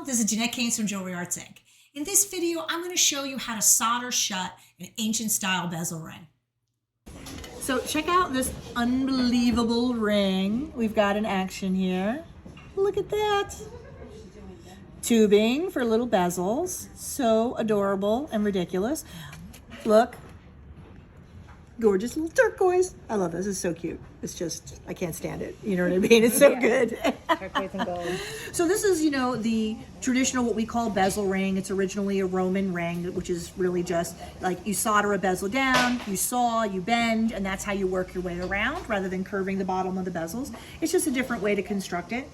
Hello, this is Jeanette Caines from Jewelry Arts Inc. In this video, I'm going to show you how to solder shut an ancient style bezel ring. So check out this unbelievable ring we've got in action here. Look at that. Tubing for little bezels. So adorable and ridiculous. Look. Gorgeous little turquoise. I love this. It's so cute. It's just, I can't stand it. You know what I mean? It's so good. Turquoise and gold. So this is, you know, the traditional, what we call bezel ring. It's originally a Roman ring, which is really just like you solder a bezel down, you saw, you bend, and that's how you work your way around rather than curving the bottom of the bezels. It's just a different way to construct it.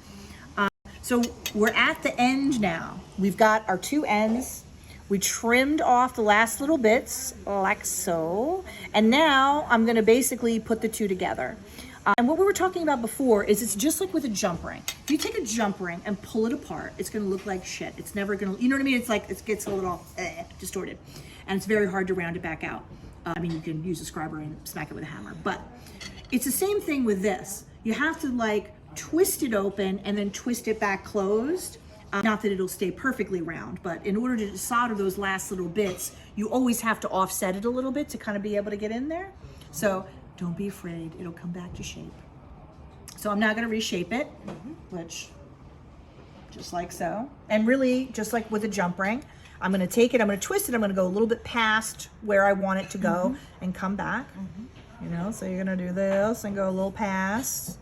So we're at the end now. We've got our two ends. We trimmed off the last little bits like so. And now I'm gonna basically put the two together. And what we were talking about before is it's just like with a jump ring. If you take a jump ring and pull it apart, it's gonna look like shit. It's never gonna, you know what I mean? It's like, it gets a little distorted. And it's very hard to round it back out. I mean, you can use a scriber and smack it with a hammer, but it's the same thing with this. You have to like twist it open and then twist it back closed. Not that it'll stay perfectly round, but in order to solder those last little bits, you always have to offset it a little bit to kind of be able to get in there. So don't be afraid, it'll come back to shape. So I'm now gonna reshape it, which, just like so. And really, just like with a jump ring, I'm gonna take it, I'm gonna twist it, I'm gonna go a little bit past where I want it to go and come back. You know, so you're gonna do this and go a little past.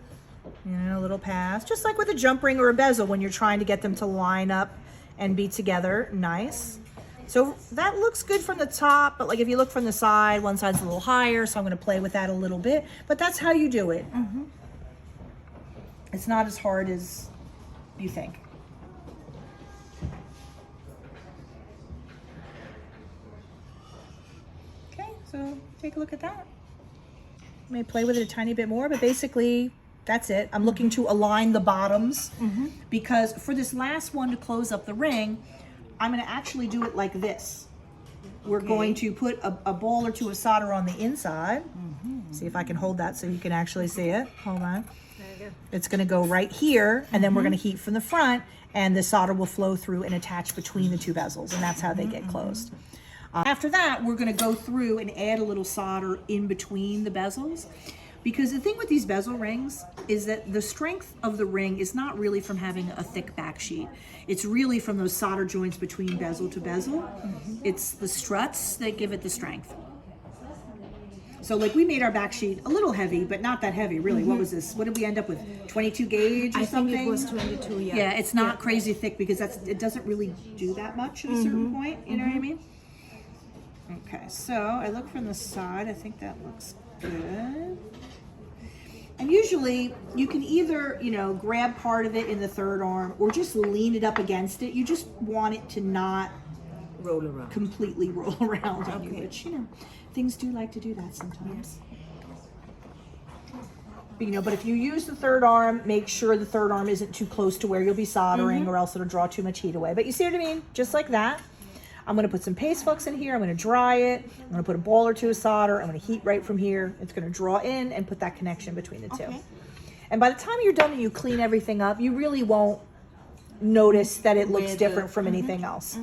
You know, a little pass, just like with a jump ring or a bezel when you're trying to get them to line up and be together nice. So that looks good from the top, but like if you look from the side, one side's a little higher, so I'm going to play with that a little bit, but that's how you do it. It's not as hard as you think. Okay, so take a look at that. I may play with it a tiny bit more, but basically that's it. I'm looking to align the bottoms because for this last one to close up the ring, I'm going to actually do it like this. We're going to put a ball or two of solder on the inside. See if I can hold that so you can actually see it. Hold on. There you go. It's going to go right here, and then we're going to heat from the front, and the solder will flow through and attach between the two bezels, and that's how they get closed. After that, we're going to go through and add a little solder in between the bezels. Because the thing with these bezel rings is that the strength of the ring is not really from having a thick back sheet. It's really from those solder joints between bezel to bezel. It's the struts that give it the strength. So like we made our back sheet a little heavy, but not that heavy really. What was this? What did we end up with? 22 gauge or something? I think it was 22, yeah. Yeah, it's not crazy thick because it doesn't really do that much at a certain point, you know what I mean? Okay, so I look from the side, I think that looks good. And usually you can either, you know, grab part of it in the third arm or just lean it up against it. You just want it to not Roll around. completely roll around on you, which, you know, things do like to do that sometimes. But, you know, but if you use the third arm, make sure the third arm isn't too close to where you'll be soldering or else it'll draw too much heat away. But you see what I mean? Just like that. I'm going to put some paste flux in here. I'm going to dry it. I'm going to put a ball or two of solder. I'm going to heat right from here. It's going to draw in and put that connection between the two. And by the time you're done and you clean everything up, you really won't notice that it looks different from anything else.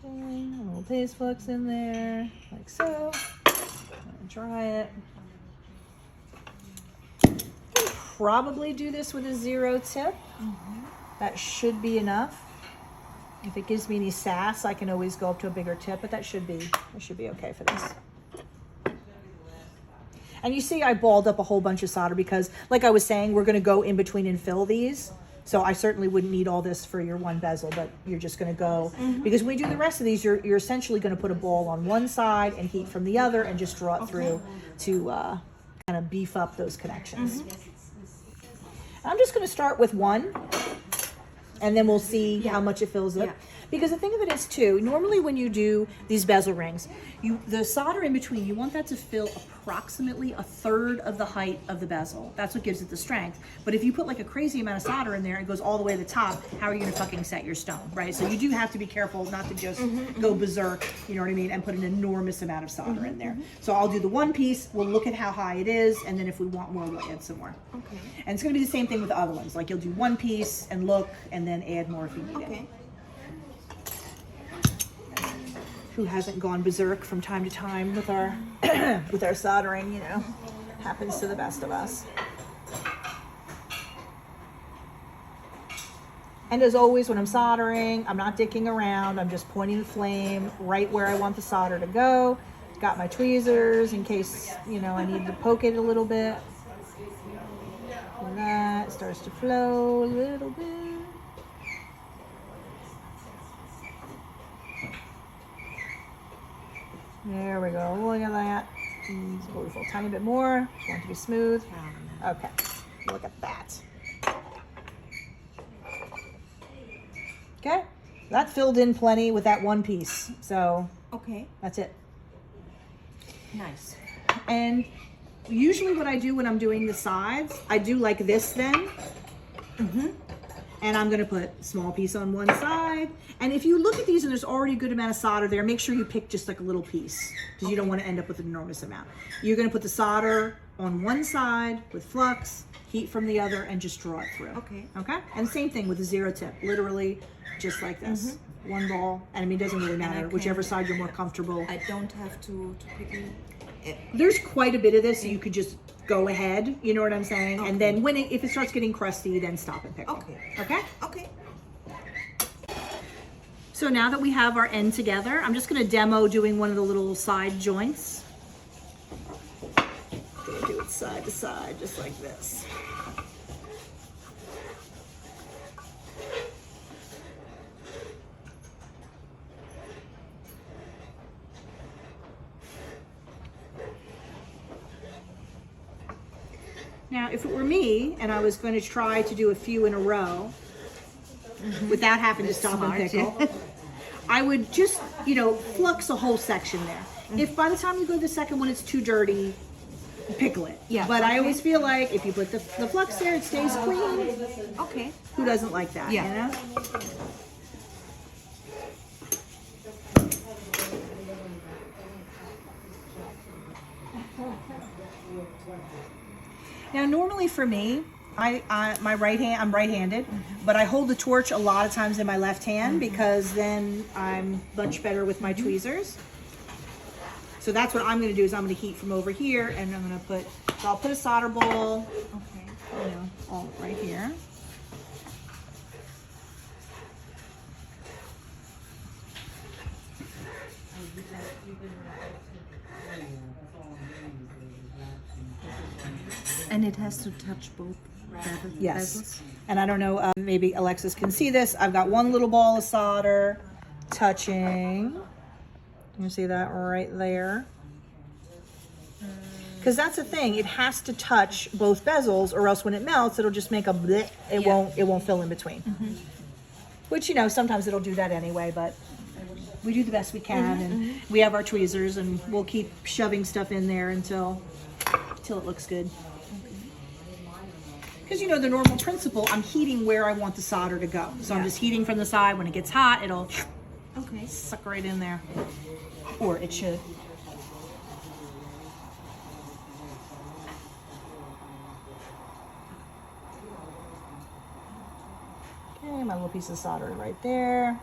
Okay, a little paste flux in there, like so. I'm going to dry it. You can probably do this with a 0 tip. That should be enough. If it gives me any sass, I can always go up to a bigger tip, but that should be okay for this. And you see I balled up a whole bunch of solder because, like I was saying, we're gonna go in between and fill these. So I certainly wouldn't need all this for your one bezel, but you're just gonna go, because when we do the rest of these, you're essentially gonna put a ball on one side and heat from the other and just draw it through to kind of beef up those connections. I'm just gonna start with one. And then we'll see how much it fills up. Because the thing of it is too, normally when you do these bezel rings, the solder in between, you want that to fill approximately a third of the height of the bezel. That's what gives it the strength. But if you put like a crazy amount of solder in there, it goes all the way to the top, how are you gonna fucking set your stone, right? So you do have to be careful not to just go berserk, you know what I mean, and put an enormous amount of solder in there. So I'll do the one piece, we'll look at how high it is, and then if we want more, we'll add some more. Okay. And it's gonna be the same thing with the other ones. Like you'll do one piece and look, and then add more if you need it. Okay. Who hasn't gone berserk from time to time with our with our soldering, you know, happens to the best of us. And as always, when I'm soldering, I'm not dicking around. I'm just pointing the flame right where I want the solder to go. Got my tweezers in case, you know, I need to poke it a little bit. And that starts to flow a little bit. There we go. Look at that. It's beautiful. Tiny bit more. Want it to be smooth. Okay. Look at that. Okay. That filled in plenty with that one piece. So Okay. that's it. Nice. And usually what I do when I'm doing the sides, I do like this then. And I'm gonna put a small piece on one side. And if you look at these and there's already a good amount of solder there, make sure you pick just like a little piece because you don't want to end up with an enormous amount. You're gonna put the solder on one side with flux, heat from the other, and just draw it through. Okay. Okay? And same thing with the zero tip, literally just like this. One ball, and I mean, it doesn't really matter, can- whichever side you're more comfortable. I don't have to quickly. There's quite a bit of this, so you could just go ahead, you know what I'm saying? And then when if it starts getting crusty, then stop and pickle. Okay. Okay? Okay. So now that we have our end together, I'm just gonna demo doing one of the little side joints. Gonna do it side to side, just like this. Now, if it were me and I was going to try to do a few in a row without having to stop and pickle, I would just, you know, flux a whole section there. If by the time you go to the second one it's too dirty, pickle it. Yeah, But I okay. always feel like if you put the flux there, it stays clean. Okay. Who doesn't like that, Yeah. you know? Now, normally for me, I'm right-handed, but I hold the torch a lot of times in my left hand because then I'm much better with my tweezers. So that's what I'm going to do is I'm going to heat from over here, and I'm going to put. So I'll put a solder ball, Okay. you know, all right here. And it has to touch both Yes. bezels? And I don't know, maybe Alexis can see this. I've got one little ball of solder touching. You see that right there? Because that's the thing, it has to touch both bezels, or else when it melts, it'll just make a bleh. It won't fill in between. Which, you know, sometimes it'll do that anyway, but we do the best we can, and we have our tweezers, and we'll keep shoving stuff in there until it looks good. Because, you know, the normal principle, I'm heating where I want the solder to go. So I'm just heating from the side. When it gets hot, it'll Okay. suck right in there. Or it should. Okay, my little piece of solder right there.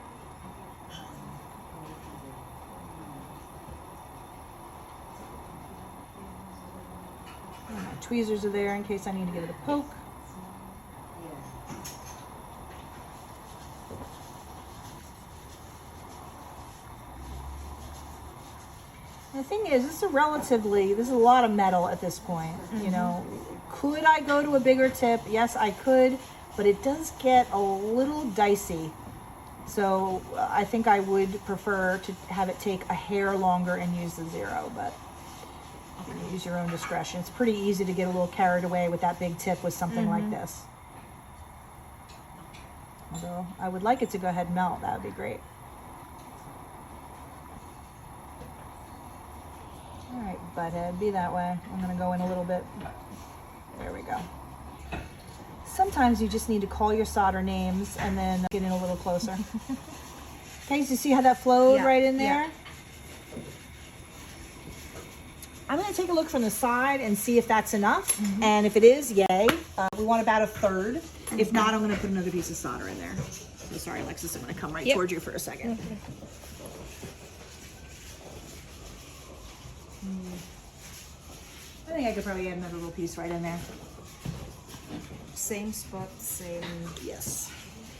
And my tweezers are there in case I need to give it a poke. The thing is, this is a lot of metal at this point, you know. Could I go to a bigger tip? Yes, I could, but it does get a little dicey. So I think I would prefer to have it take a hair longer and use the zero, but you can use your own discretion. It's pretty easy to get a little carried away with that big tip with something like this. Although I would like it to go ahead and melt, that would be great. All right, butthead, be that way. I'm gonna go in a little bit. There we go. Sometimes you just need to call your solder names and then get in a little closer. Okay, so you see how that flowed right in there? Yeah. I'm gonna take a look from the side and see if that's enough. And if it is, yay. We want about a third. If not, I'm gonna put another piece of solder in there. So sorry, Alexis, I'm gonna come right towards you for a second. I think I could probably add another little piece right in there. Same spot, same. Yes.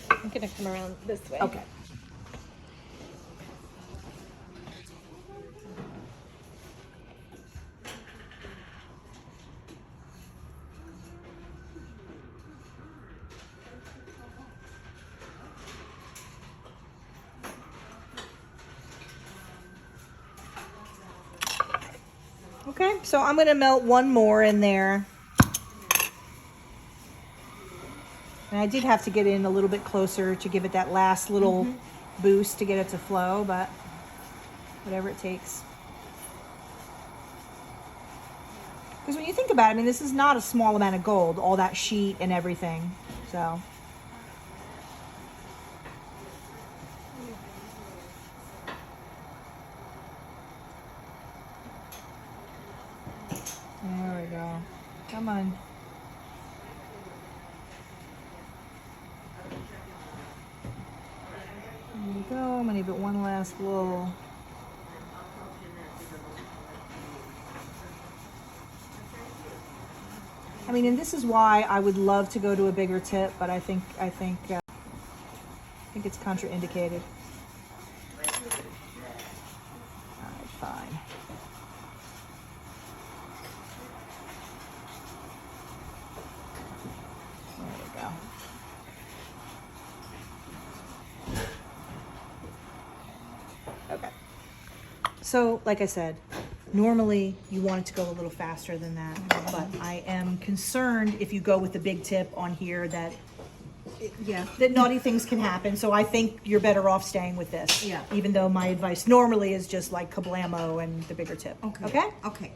I'm gonna come around this way. Okay. Okay, so I'm gonna melt one more in there. And I did have to get in a little bit closer to give it that last little boost to get it to flow, but whatever it takes. Because when you think about it, I mean, this is not a small amount of gold, all that sheet and everything, so. There we go. Come on. There we go. I'm gonna give it one last little. I mean, and this is why I would love to go to a bigger tip, but I think it's contraindicated. All right, fine. There we go. Okay. So, like I said, normally you want it to go a little faster than that, but I am concerned if you go with the big tip on here that that naughty things can happen. So I think you're better off staying with this. Yeah. Even though my advice normally is just like kablamo and the bigger tip. Okay. Okay? Okay.